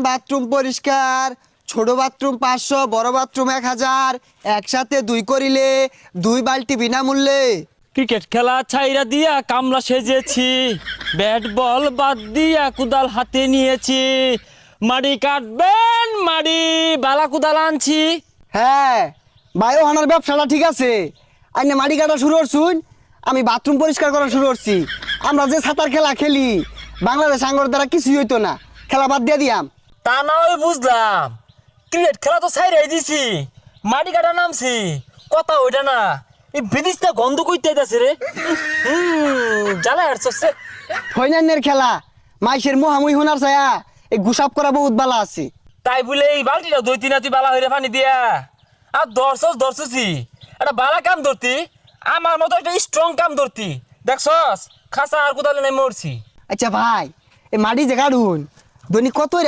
Bathroom পরিষ্কার, ছোট bathroom 500, বড় বাথরুম 1000, একসাথে 2 করিলে 2 বালতি বিনামূল্যে। ক্রিকেট খেলা ছাইরা দিয়া কামলা সেজেছি, ব্যাট বল বাদ দিয়া কুদাল হাতে নিয়েছি, মাড়ি কাটবেন মাড়ি, বালা কুদাল আনছি। হ্যাঁ, বায়ো হানার ব্যবসাটা ঠিক আছে। আইনে মাটি কাটা শুরু করছুন, আমি বাথরুম পরিষ্কার করা শুরু করছি। আমরা যে সাঁতার খেলা খেলি, বাংলাদেশ আঙ্গর দ্বারা কিছুই হইতো না, খেলা বাদ দিয়ে দিয়াম। তা না হয় বুঝলাম, ক্রিকেট খেলা তো ছাইরাই দিছি, মাটি কাটা নামছি, কথা ওইটা না। এই বিদিশটা গন্ধ কইতে যাচ্ছে রে, জ্বালা হাঁটছে। ফৈনান্যের খেলা, মাইসের মুহামুই হোনার ছায়া, এই গুসাপ করা বহুত বালা আছে। তাই বলে এই বালতিটা 2-3 তুই বালা হইরে পানি দিয়া আর ধরছি একটা বালা কাম ধরতি, আমার মতো একটা স্ট্রং কাম ধরতি, দেখছস খাসা আর কোদালে নাই মরছি। আচ্ছা ভাই, এই মাটি যে কাটুন দৈনিক কত